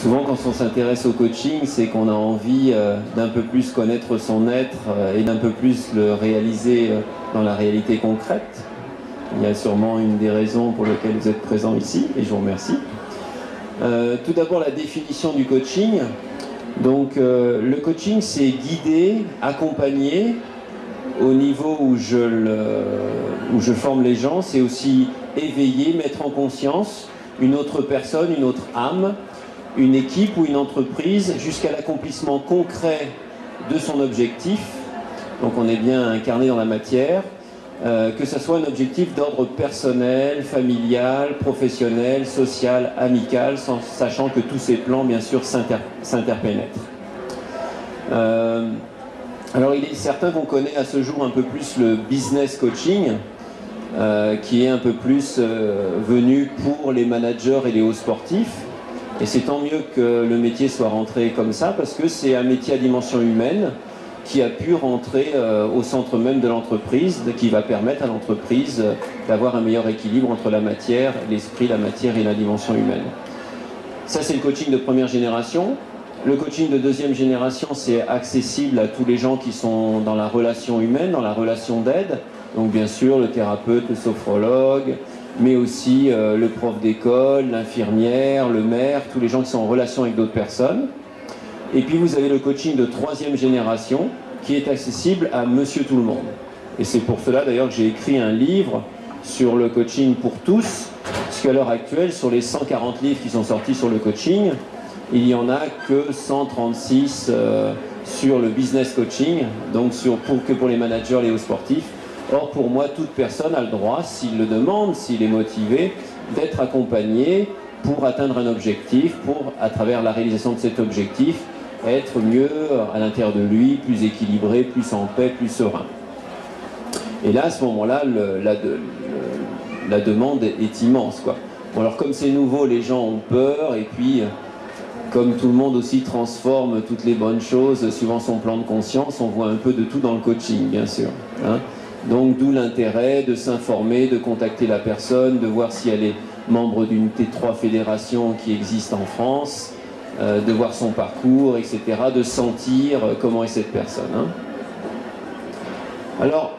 Souvent, quand on s'intéresse au coaching, c'est qu'on a envie d'un peu plus connaître son être et d'un peu plus le réaliser dans la réalité concrète. Il y a sûrement une des raisons pour lesquelles vous êtes présent ici, et je vous remercie. Tout d'abord, la définition du coaching. Donc, le coaching, c'est guider, accompagner au niveau où je forme les gens. C'est aussi éveiller, mettre en conscience une autre personne, une autre âme, une équipe ou une entreprise jusqu'à l'accomplissement concret de son objectif. Donc on est bien incarné dans la matière, que ce soit un objectif d'ordre personnel, familial, professionnel, social, amical, sachant que tous ces plans bien sûr s'interpénètrent. Alors il est certain qu'on connaît à ce jour un peu plus le business coaching, qui est un peu plus venu pour les managers et les hauts sportifs. Et c'est tant mieux que le métier soit rentré comme ça, parce que c'est un métier à dimension humaine qui a pu rentrer au centre même de l'entreprise, qui va permettre à l'entreprise d'avoir un meilleur équilibre entre la matière, l'esprit, la matière et la dimension humaine. Ça, c'est le coaching de première génération. Le coaching de deuxième génération, c'est accessible à tous les gens qui sont dans la relation humaine, dans la relation d'aide. Donc bien sûr, le thérapeute, le sophrologue, mais aussi le prof d'école, l'infirmière, le maire, tous les gens qui sont en relation avec d'autres personnes. Et puis vous avez le coaching de troisième génération qui est accessible à monsieur tout le monde. Et c'est pour cela d'ailleurs que j'ai écrit un livre sur le coaching pour tous, parce qu'à l'heure actuelle, sur les 140 livres qui sont sortis sur le coaching, il n'y en a que 136 sur le business coaching, donc pour les managers, les hauts sportifs. Or, pour moi, toute personne a le droit, s'il le demande, s'il est motivé, d'être accompagné pour atteindre un objectif, pour, à travers la réalisation de cet objectif, être mieux à l'intérieur de lui, plus équilibré, plus en paix, plus serein. Et là, à ce moment-là, la demande est immense, quoi. Bon, alors, comme c'est nouveau, les gens ont peur, et puis, comme tout le monde aussi transforme toutes les bonnes choses suivant son plan de conscience, on voit un peu de tout dans le coaching, bien sûr, hein. Donc d'où l'intérêt de s'informer, de contacter la personne, de voir si elle est membre d'une des 3 fédérations qui existent en France, de voir son parcours, etc., de sentir comment est cette personne, hein. Alors,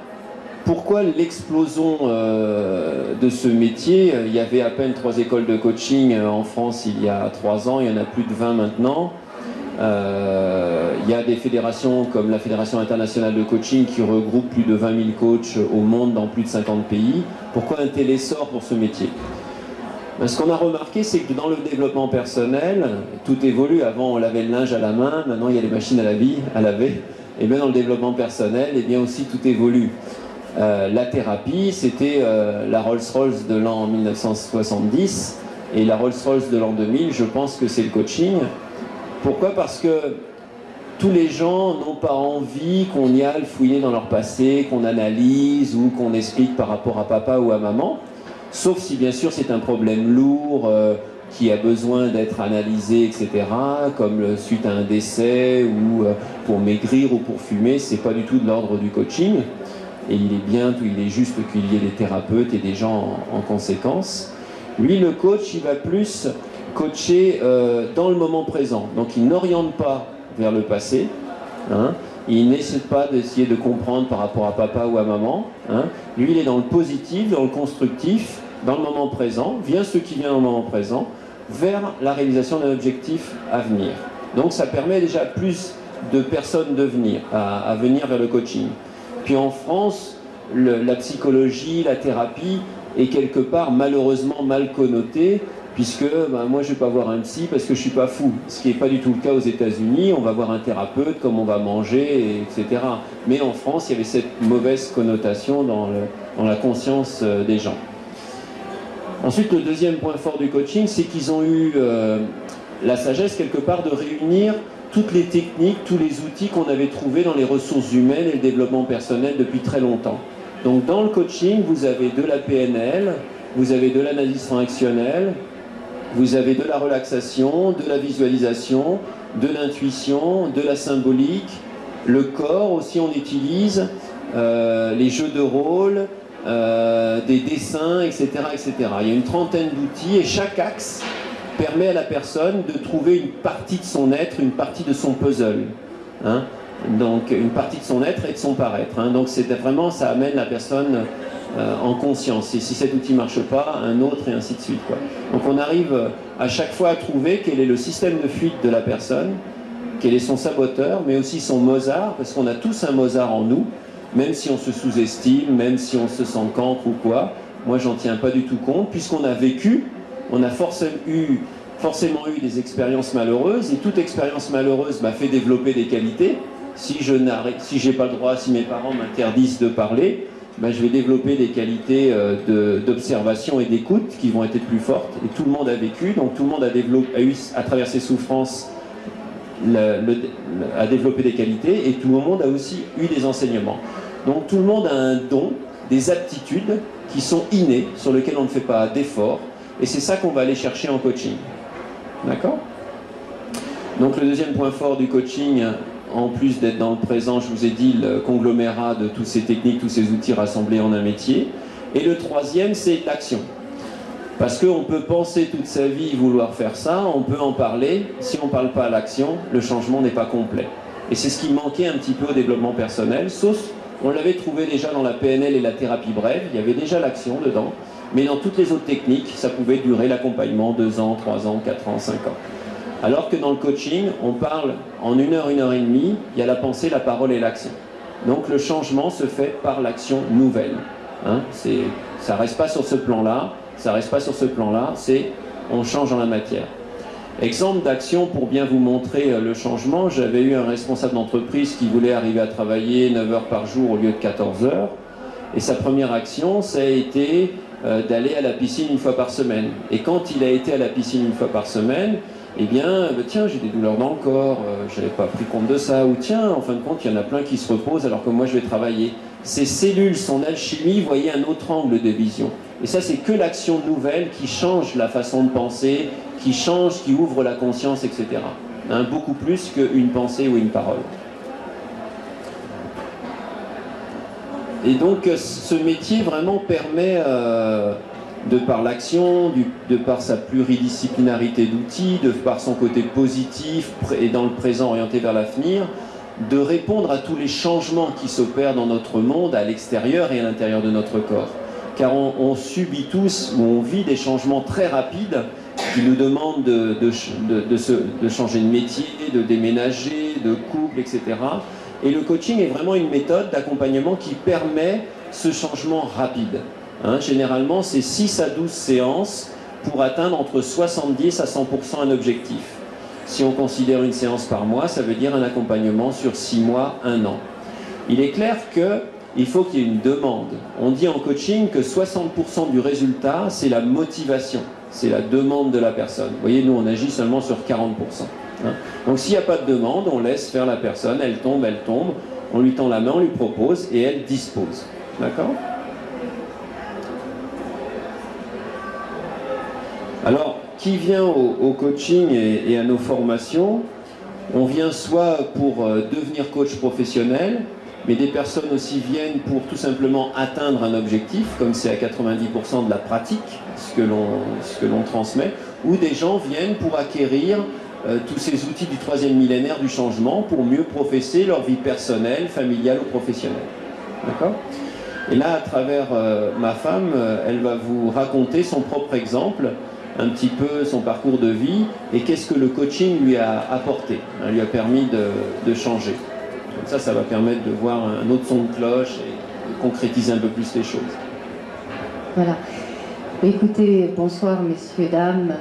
pourquoi l'explosion de ce métier? Il y avait à peine 3 écoles de coaching en France il y a 3 ans, il y en a plus de 20 maintenant. Il y a des fédérations comme la Fédération internationale de coaching qui regroupe plus de 20 000 coachs au monde dans plus de 50 pays. Pourquoi un tel essor pour ce métier? Ce qu'on a remarqué, c'est que dans le développement personnel, tout évolue. Avant, on lavait le linge à la main, maintenant il y a les machines à laver. Et bien dans le développement personnel, et bien aussi tout évolue. La thérapie, c'était la Rolls-Royce de l'an 1970, et la Rolls-Royce de l'an 2000, je pense que c'est le coaching. Pourquoi? Parce que tous les gens n'ont pas envie qu'on y aille fouiller dans leur passé, qu'on analyse ou qu'on explique par rapport à papa ou à maman, sauf si bien sûr c'est un problème lourd qui a besoin d'être analysé, etc., comme suite à un décès ou pour maigrir ou pour fumer. C'est pas du tout de l'ordre du coaching, et il est juste qu'il y ait des thérapeutes et des gens en conséquence. Lui, le coach, il va plus coacher dans le moment présent. Donc il n'oriente pas vers le passé, hein. Il n'essaie pas d'essayer de comprendre par rapport à papa ou à maman, hein. Lui, il est dans le positif, dans le constructif, dans le moment présent, vient ce qui vient dans le moment présent, vers la réalisation d'un objectif à venir. Donc ça permet déjà plus de personnes de venir, à venir vers le coaching. Puis en France, la psychologie, la thérapie est quelque part malheureusement mal connotée, puisque moi je ne vais pas voir un psy parce que je ne suis pas fou, ce qui n'est pas du tout le cas aux États-Unis. On va voir un thérapeute, comme on va manger, etc. Mais en France, il y avait cette mauvaise connotation dans la conscience des gens. Ensuite, le deuxième point fort du coaching, c'est qu'ils ont eu la sagesse quelque part de réunir toutes les techniques, tous les outils qu'on avait trouvés dans les ressources humaines et le développement personnel depuis très longtemps. Donc dans le coaching, vous avez de la PNL, vous avez de l'analyse transactionnelle, vous avez de la relaxation, de la visualisation, de l'intuition, de la symbolique, le corps aussi on utilise, les jeux de rôle, des dessins, etc., etc. Il y a une trentaine d'outils et chaque axe permet à la personne de trouver une partie de son être, une partie de son puzzle. Hein. Donc une partie de son être et de son paraître. Hein. Donc c'est vraiment, ça amène la personne en conscience. Et si cet outil ne marche pas, un autre et ainsi de suite, quoi. Donc on arrive à chaque fois à trouver quel est le système de fuite de la personne, quel est son saboteur, mais aussi son Mozart, parce qu'on a tous un Mozart en nous, même si on se sous-estime, même si on se sent cancre ou quoi. Moi j'en tiens pas du tout compte, puisqu'on a vécu, on a forcément eu des expériences malheureuses, et toute expérience malheureuse m'a fait développer des qualités. Si j'ai pas le droit, si mes parents m'interdisent de parler, ben je vais développer des qualités d'observation et d'écoute qui vont être plus fortes. Et tout le monde a vécu, donc tout le monde a eu, à travers ses souffrances, a développé des qualités, et tout le monde a aussi eu des enseignements. Donc tout le monde a un don, des aptitudes qui sont innées, sur lesquelles on ne fait pas d'efforts, et c'est ça qu'on va aller chercher en coaching. D'accord? Donc le deuxième point fort du coaching, en plus d'être dans le présent, je vous ai dit le conglomérat de toutes ces techniques, tous ces outils rassemblés en un métier. Et le troisième, c'est l'action. Parce qu'on peut penser toute sa vie vouloir faire ça, on peut en parler, si on ne parle pas à l'action, le changement n'est pas complet. Et c'est ce qui manquait un petit peu au développement personnel, sauf on l'avait trouvé déjà dans la PNL et la thérapie brève, il y avait déjà l'action dedans, mais dans toutes les autres techniques, ça pouvait durer l'accompagnement 2 ans, 3 ans, 4 ans, 5 ans. Alors que dans le coaching, on parle en 1 heure, 1 heure et demie, il y a la pensée, la parole et l'action. Donc le changement se fait par l'action nouvelle. Hein, ça reste pas sur ce plan-là, ça reste pas sur ce plan-là, c'est on change en la matière. Exemple d'action pour bien vous montrer le changement, j'avais eu un responsable d'entreprise qui voulait arriver à travailler 9 heures par jour au lieu de 14 heures, et sa première action, ça a été d'aller à la piscine 1 fois par semaine. Et quand il a été à la piscine 1 fois par semaine, eh bien, tiens, j'ai des douleurs dans le corps, je n'avais pas pris compte de ça, ou tiens, en fin de compte, il y en a plein qui se reposent alors que moi je vais travailler. Ces cellules, son alchimie, voyait un autre angle de vision. Et ça, c'est que l'action nouvelle qui change la façon de penser, qui change, qui ouvre la conscience, etc. Hein, beaucoup plus qu'une pensée ou une parole. Et donc, ce métier vraiment permet... de par l'action, de par sa pluridisciplinarité d'outils, de par son côté positif et dans le présent orienté vers l'avenir, de répondre à tous les changements qui s'opèrent dans notre monde, à l'extérieur et à l'intérieur de notre corps. Car on subit tous, ou on vit des changements très rapides qui nous demandent de changer de métier, de déménager, de couple, etc. Et le coaching est vraiment une méthode d'accompagnement qui permet ce changement rapide. Hein, généralement, c'est 6 à 12 séances pour atteindre entre 70 à 100% un objectif. Si on considère une séance par mois, ça veut dire un accompagnement sur 6 mois, 1 an. Il est clair qu'il faut qu'il y ait une demande. On dit en coaching que 60% du résultat, c'est la motivation, c'est la demande de la personne. Vous voyez, nous, on agit seulement sur 40%. Hein. Donc s'il n'y a pas de demande, on laisse faire la personne, elle tombe, on lui tend la main, on lui propose et elle dispose. D'accord ? Alors, qui vient au coaching et à nos formations? On vient soit pour devenir coach professionnel, mais des personnes aussi viennent pour tout simplement atteindre un objectif, comme c'est à 90% de la pratique, ce que l'on transmet, ou des gens viennent pour acquérir tous ces outils du 3e millénaire du changement pour mieux professer leur vie personnelle, familiale ou professionnelle. D'accord ? Et là, à travers ma femme, elle va vous raconter son propre exemple, un petit peu son parcours de vie et qu'est-ce que le coaching lui a apporté, hein, lui a permis de changer. Comme ça va permettre de voir un autre son de cloche et de concrétiser un peu plus les choses. Voilà. Écoutez, bonsoir messieurs, dames.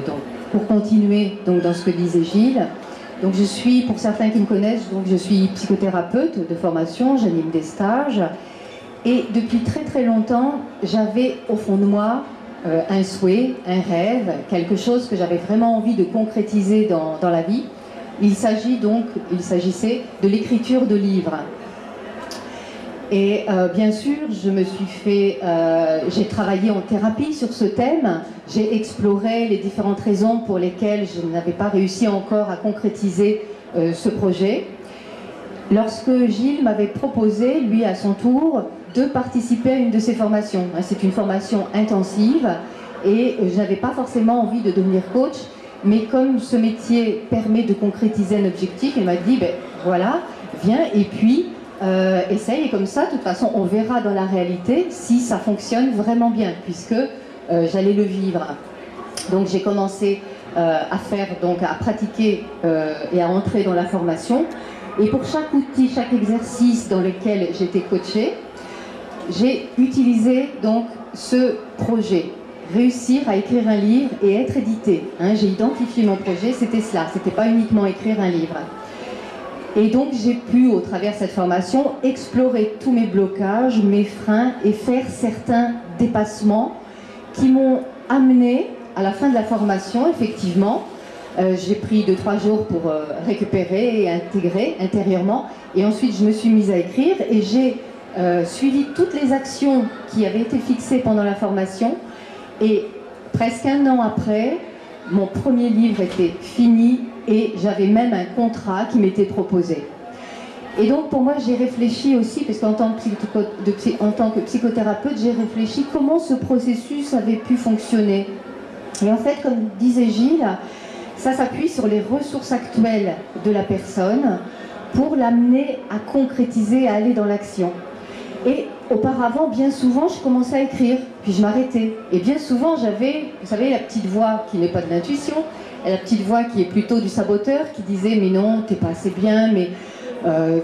Donc, pour continuer donc, dans ce que disait Gilles, donc je suis, pour certains qui me connaissent, donc je suis psychothérapeute de formation, j'anime des stages et depuis très très longtemps, j'avais au fond de moi un souhait, un rêve, quelque chose que j'avais vraiment envie de concrétiser dans la vie. Il s'agissait de l'écriture de livres. Et bien sûr, j'ai travaillé en thérapie sur ce thème, j'ai exploré les différentes raisons pour lesquelles je n'avais pas réussi encore à concrétiser ce projet. Lorsque Gilles m'avait proposé, lui à son tour, de participer à une de ces formations. C'est une formation intensive et je n'avais pas forcément envie de devenir coach, mais comme ce métier permet de concrétiser un objectif, il m'a dit, ben voilà, viens et puis essaye, et comme ça, de toute façon, on verra dans la réalité si ça fonctionne vraiment bien, puisque j'allais le vivre. Donc j'ai commencé à pratiquer et à entrer dans la formation. Et pour chaque outil, chaque exercice dans lequel j'étais coachée, j'ai utilisé donc ce projet. Réussir à écrire un livre et être édité. Hein, j'ai identifié mon projet, c'était cela, c'était pas uniquement écrire un livre. Et donc j'ai pu, au travers de cette formation, explorer tous mes blocages, mes freins et faire certains dépassements qui m'ont amené, à la fin de la formation, effectivement, j'ai pris 2-3 jours pour récupérer et intégrer intérieurement, et ensuite je me suis mise à écrire et j'ai suivi toutes les actions qui avaient été fixées pendant la formation, et presque 1 an après, mon premier livre était fini et j'avais même un contrat qui m'était proposé. Et donc pour moi j'ai réfléchi aussi, parce qu'en tant que psychothérapeute, j'ai réfléchi comment ce processus avait pu fonctionner. Et en fait, comme disait Gilles, ça s'appuie sur les ressources actuelles de la personne pour l'amener à concrétiser, à aller dans l'action. Et auparavant, bien souvent, je commençais à écrire, puis je m'arrêtais. Et bien souvent, j'avais, vous savez, la petite voix qui n'est pas de l'intuition, la petite voix qui est plutôt du saboteur, qui disait « mais non, t'es pas assez bien, mais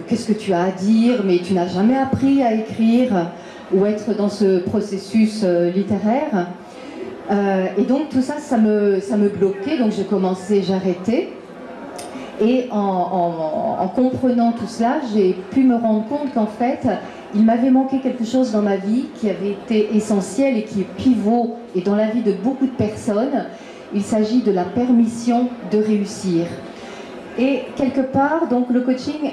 qu'est-ce que tu as à dire, mais tu n'as jamais appris à écrire ou être dans ce processus littéraire ». Et donc tout ça, ça me bloquait, donc je commençais, j'arrêtais. Et en comprenant tout cela, j'ai pu me rendre compte qu'en fait, il m'avait manqué quelque chose dans ma vie qui avait été essentiel et qui est pivot, et dans la vie de beaucoup de personnes, il s'agit de la permission de réussir. Et quelque part, donc le coaching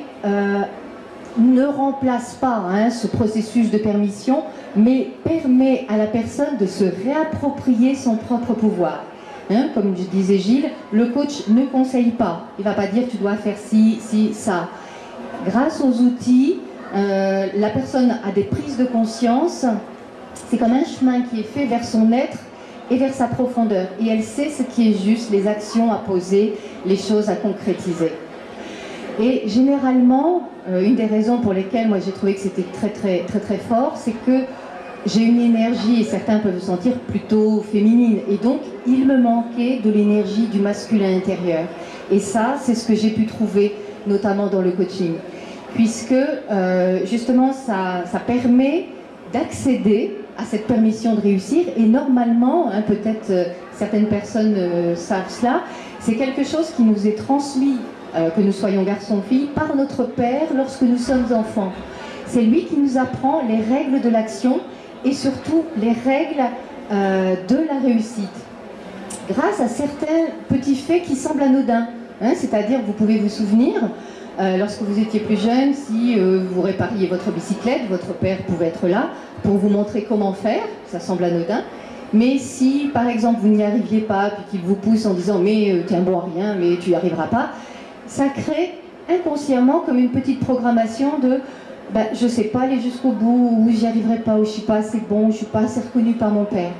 ne remplace pas ce processus de permission, mais permet à la personne de se réapproprier son propre pouvoir. Comme je disais Gilles, le coach ne conseille pas. Il ne va pas dire tu dois faire ci, ça. Grâce aux outils, la personne a des prises de conscience. C'est comme un chemin qui est fait vers son être et vers sa profondeur. Et elle sait ce qui est juste, les actions à poser, les choses à concrétiser. Et généralement, une des raisons pour lesquelles moi j'ai trouvé que c'était très fort, c'est que j'ai une énergie, et certains peuvent se sentir plutôt féminine, et donc il me manquait de l'énergie du masculin intérieur. Et ça, c'est ce que j'ai pu trouver, notamment dans le coaching, puisque justement ça permet d'accéder à cette permission de réussir, et normalement, peut-être certaines personnes savent cela, c'est quelque chose qui nous est transmis, que nous soyons garçons ou filles, par notre père lorsque nous sommes enfants. C'est lui qui nous apprend les règles de l'action et surtout les règles de la réussite, grâce à certains petits faits qui semblent anodins. C'est-à-dire, vous pouvez vous souvenir, lorsque vous étiez plus jeune, si vous répariez votre bicyclette, votre père pouvait être là pour vous montrer comment faire, ça semble anodin. Mais si, par exemple, vous n'y arriviez pas, puis qu'il vous pousse en disant « mais t'es un bon à rien, mais tu n'y arriveras pas », ça crée inconsciemment comme une petite programmation de « je ne sais pas aller jusqu'au bout, ou j'y arriverai pas, ou je ne suis pas assez bon, ou je ne suis pas assez reconnu par mon père ».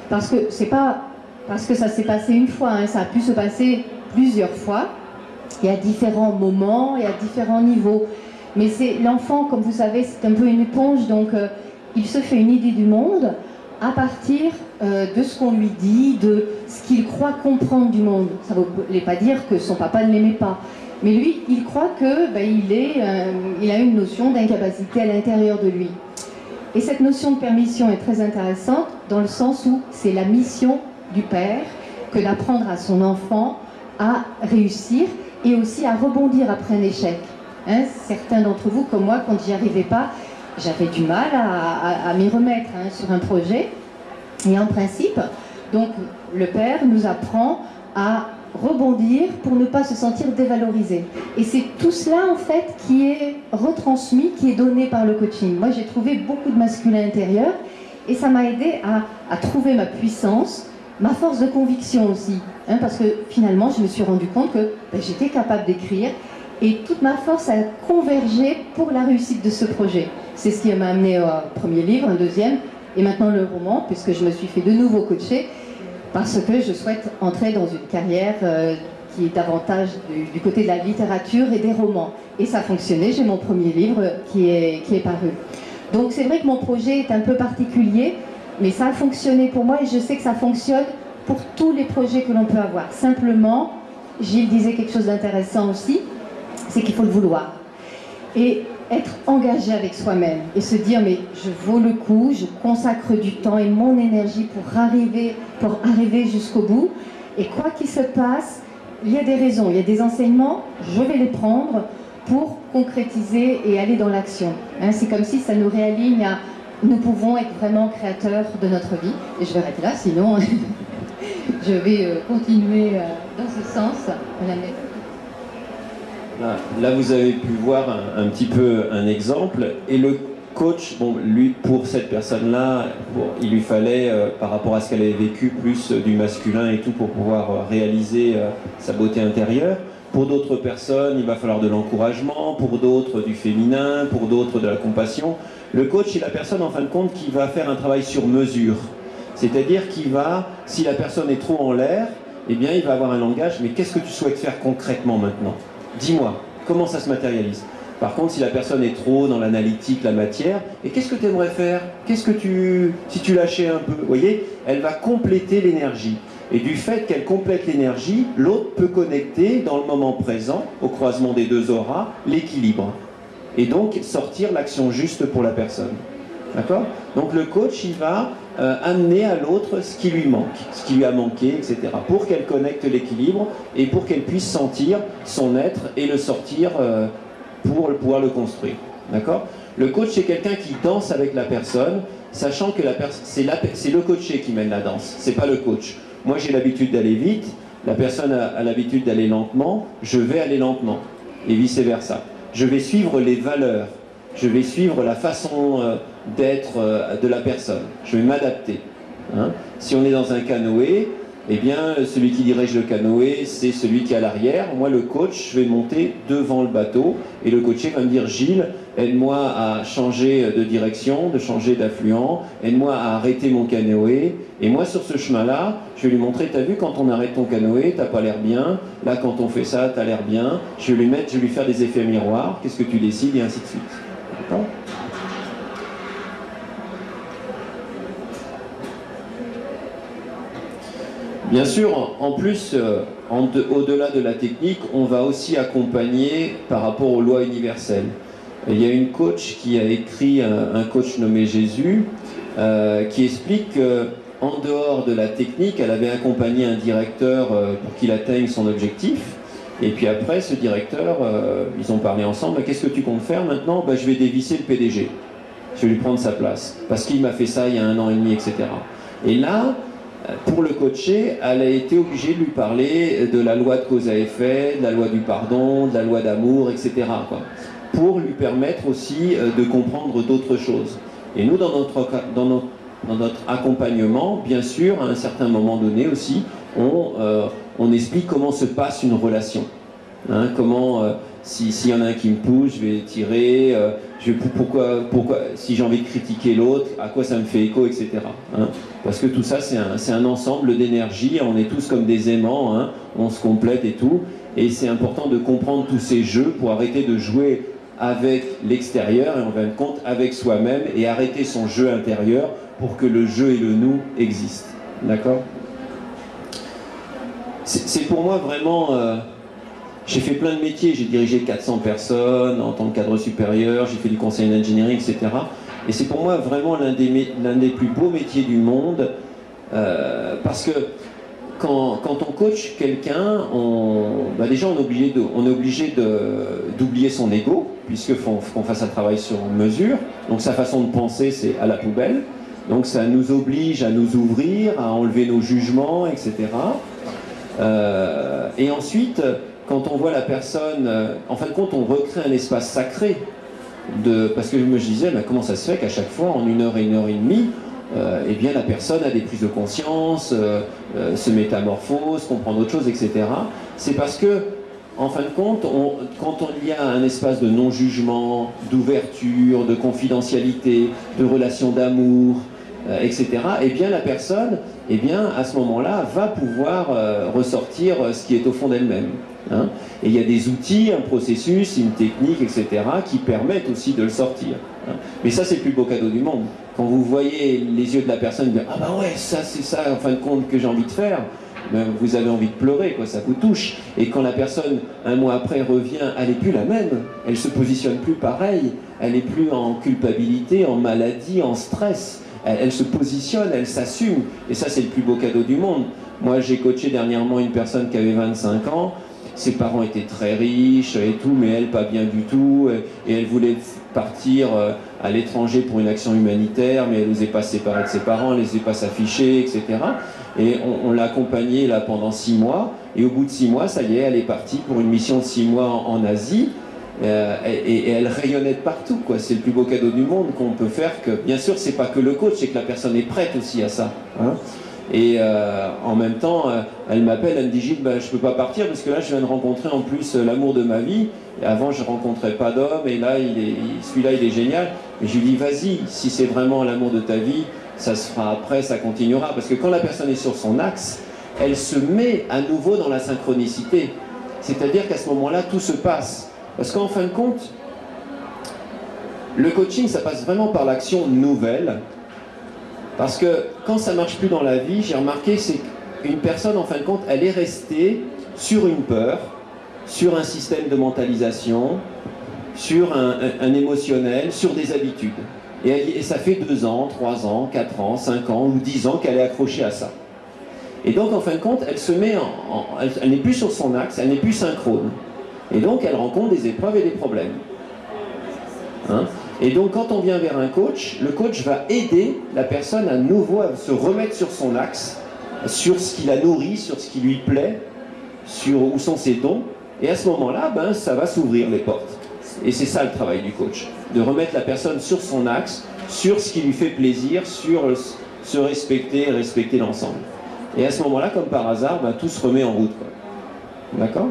Parce que c'est pas parce que ça s'est passé une fois, ça a pu se passer plusieurs fois, et à différents moments, et à différents niveaux. Mais c'est l'enfant, comme vous savez, c'est un peu une éponge, donc il se fait une idée du monde à partir de ce qu'on lui dit, de ce qu'il croit comprendre du monde. Ça ne voulait pas dire que son papa ne l'aimait pas, mais lui, il croit qu'il a une notion d'incapacité à l'intérieur de lui. Et cette notion de permission est très intéressante dans le sens où c'est la mission du père que d'apprendre à son enfant à réussir et aussi à rebondir après un échec. Certains d'entre vous, comme moi, quand j'y arrivais pas, j'avais du mal à m'y remettre sur un projet. Et en principe, donc, le père nous apprend à rebondir pour ne pas se sentir dévalorisé. Et c'est tout cela, en fait, qui est retransmis, qui est donné par le coaching. Moi, j'ai trouvé beaucoup de masculin intérieur et ça m'a aidé à trouver ma puissance, ma force de conviction aussi. Parce que finalement, je me suis rendu compte que j'étais capable d'écrire et toute ma force a convergé pour la réussite de ce projet. C'est ce qui m'a amené au premier livre, un deuxième, et maintenant le roman, puisque je me suis fait de nouveau coacher. parce que je souhaite entrer dans une carrière qui est davantage du côté de la littérature et des romans. Et ça a fonctionné, j'ai mon premier livre qui est paru. Donc c'est vrai que mon projet est un peu particulier, mais ça a fonctionné pour moi et je sais que ça fonctionne pour tous les projets que l'on peut avoir. Simplement, Gilles disait quelque chose d'intéressant aussi, c'est qu'il faut le vouloir. Et être engagé avec soi-même et se dire mais je vaux le coup, je consacre du temps et mon énergie pour arriver jusqu'au bout. Et quoi qu'il se passe, il y a des raisons, il y a des enseignements, je vais les prendre pour concrétiser et aller dans l'action. Hein, c'est comme si ça nous réaligne à nous pouvons être vraiment créateurs de notre vie. Et je vais arrêter là, sinon je vais continuer dans ce sens. Là, vous avez pu voir un petit peu un exemple. Et le coach, bon, lui, pour cette personne-là, il lui fallait, par rapport à ce qu'elle avait vécu, plus du masculin et tout pour pouvoir réaliser sa beauté intérieure. Pour d'autres personnes, il va falloir de l'encouragement, pour d'autres du féminin, pour d'autres de la compassion. Le coach est la personne, en fin de compte, qui va faire un travail sur mesure. C'est-à-dire qu'il va, si la personne est trop en l'air, eh bien, il va avoir un langage, mais qu'est-ce que tu souhaites faire concrètement maintenant ? Dis-moi, comment ça se matérialise ? Par contre, si la personne est trop dans l'analytique, la matière, et qu'est-ce que tu aimerais faire ? Si tu lâchais un peu, vous voyez, elle va compléter l'énergie. Et du fait qu'elle complète l'énergie, l'autre peut connecter dans le moment présent, au croisement des deux auras, l'équilibre. Et donc sortir l'action juste pour la personne. D'accord ? Donc le coach, il va amener à l'autre ce qui lui manque, ce qui lui a manqué, etc. Pour qu'elle connecte l'équilibre et pour qu'elle puisse sentir son être et le sortir pour pouvoir le construire. D'accord ? Le coach, c'est quelqu'un qui danse avec la personne, sachant que c'est le coaché qui mène la danse, c'est pas le coach. Moi, j'ai l'habitude d'aller vite, la personne a l'habitude d'aller lentement, je vais aller lentement, et vice-versa. Je vais suivre les valeurs, je vais suivre la façon d'être de la personne, je vais m'adapter. Hein. Si on est dans un canoë, eh bien, celui qui dirige le canoë, c'est celui qui est à l'arrière. Moi, le coach, je vais monter devant le bateau, et le coaché va me dire, Gilles, aide-moi à changer de direction, de changer d'affluent, aide-moi à arrêter mon canoë. Et moi, sur ce chemin-là, je vais lui montrer, t'as vu, quand on arrête ton canoë, t'as pas l'air bien. Là, quand on fait ça, t'as l'air bien. Je vais lui faire des effets miroirs. Qu'est-ce que tu décides ? Et ainsi de suite. D'accord ? Bien sûr, en plus, au-delà de la technique, on va aussi accompagner par rapport aux lois universelles. Il y a une coach qui a écrit, un coach nommé Jésus, qui explique qu'en dehors de la technique, elle avait accompagné un directeur pour qu'il atteigne son objectif. Et puis après, ce directeur, ils ont parlé ensemble, qu'est-ce que tu comptes faire maintenant ? Je vais dévisser le PDG. Je vais lui prendre sa place. Parce qu'il m'a fait ça il y a 1 an et demi, etc. Et là, pour le coacher, elle a été obligée de lui parler de la loi de cause à effet, de la loi du pardon, de la loi d'amour, etc. Pour lui permettre aussi de comprendre d'autres choses. Et nous, dans notre accompagnement, bien sûr, à un certain moment donné aussi, on explique comment se passe une relation. Hein, comment, s'il y en a un qui me pousse, je vais tirer, pourquoi, si j'ai envie de critiquer l'autre, à quoi ça me fait écho, etc. Hein, parce que tout ça, c'est un ensemble d'énergie, on est tous comme des aimants, hein, on se complète et tout, et c'est important de comprendre tous ces jeux pour arrêter de jouer avec l'extérieur, et en fin de compte, avec soi-même, et arrêter son jeu intérieur pour que le jeu et le nous existent. D'accord ? C'est pour moi vraiment... j'ai fait plein de métiers, j'ai dirigé 400 personnes en tant que cadre supérieur, j'ai fait du conseil d'engineering, etc. Et c'est pour moi vraiment l'un des plus beaux métiers du monde, parce que quand on coach quelqu'un, déjà on est obligé d'oublier son ego, puisqu'il faut qu'on fasse un travail sur mesure. Donc sa façon de penser, c'est à la poubelle. Donc ça nous oblige à nous ouvrir, à enlever nos jugements, etc. Et ensuite, quand on voit la personne, en fin de compte, on recrée un espace sacré. Parce que je me disais, comment ça se fait qu'à chaque fois, en 1 heure et 1 heure et demie, eh bien la personne a des prises de conscience, se métamorphose, comprend d'autres choses, etc. C'est parce que, en fin de compte, quand il y a un espace de non-jugement, d'ouverture, de confidentialité, de relation d'amour, etc., eh bien la personne, eh bien, à ce moment-là, va pouvoir ressortir ce qui est au fond d'elle-même. Hein. Et il y a des outils, un processus, une technique, etc., qui permettent aussi de le sortir. Hein. Mais ça, c'est le plus beau cadeau du monde. Quand vous voyez les yeux de la personne dire « Ah bah ouais, ça c'est ça, en fin de compte, que j'ai envie de faire », ben, vous avez envie de pleurer, quoi, ça vous touche. Et quand la personne, un mois après, revient, elle n'est plus la même. Elle se positionne plus pareil. Elle n'est plus en culpabilité, en maladie, en stress. Elle se positionne, elle s'assume. Et ça, c'est le plus beau cadeau du monde. Moi, j'ai coaché dernièrement une personne qui avait 25 ans. Ses parents étaient très riches et tout, mais elle, pas bien du tout. Et elle voulait partir à l'étranger pour une action humanitaire, mais elle n'osait pas se séparer de ses parents, elle n'osait pas s'afficher, etc. Et on l'a accompagnée là pendant 6 mois. Et au bout de 6 mois, ça y est, elle est partie pour une mission de 6 mois en Asie. Et elle rayonnait de partout, quoi. C'est le plus beau cadeau du monde qu'on peut faire. Que, bien sûr, c'est pas que le coach, c'est que la personne est prête aussi à ça. Hein. Et en même temps, elle m'appelle, elle me dit Gilles, ben, je peux pas partir parce que là, je viens de rencontrer en plus l'amour de ma vie. Et avant, je rencontrais pas d'homme, et là, celui-là, il est génial. Et je lui dis, vas-y, si c'est vraiment l'amour de ta vie, ça se fera après, ça continuera. Parce que quand la personne est sur son axe, elle se met à nouveau dans la synchronicité. C'est-à-dire qu'à ce moment-là, tout se passe. Parce qu'en fin de compte, le coaching, ça passe vraiment par l'action nouvelle. Parce que quand ça ne marche plus dans la vie, j'ai remarqué, c'est qu'une personne, en fin de compte, elle est restée sur une peur, sur un système de mentalisation, sur un émotionnel, sur des habitudes. Et ça fait 2 ans, 3 ans, 4 ans, 5 ans ou 10 ans qu'elle est accrochée à ça. Et donc, en fin de compte, elle se met elle n'est plus sur son axe, elle n'est plus synchrone. Et donc, elle rencontre des épreuves et des problèmes. Hein? Et donc, quand on vient vers un coach, le coach va aider la personne à nouveau à se remettre sur son axe, sur ce qui la nourrit, sur ce qui lui plaît, sur où sont ses dons. Et à ce moment-là, ben, ça va s'ouvrir les portes. Et c'est ça le travail du coach, de remettre la personne sur son axe, sur ce qui lui fait plaisir, sur se respecter et respecter l'ensemble. Et à ce moment-là, comme par hasard, ben, tout se remet en route. D'accord ?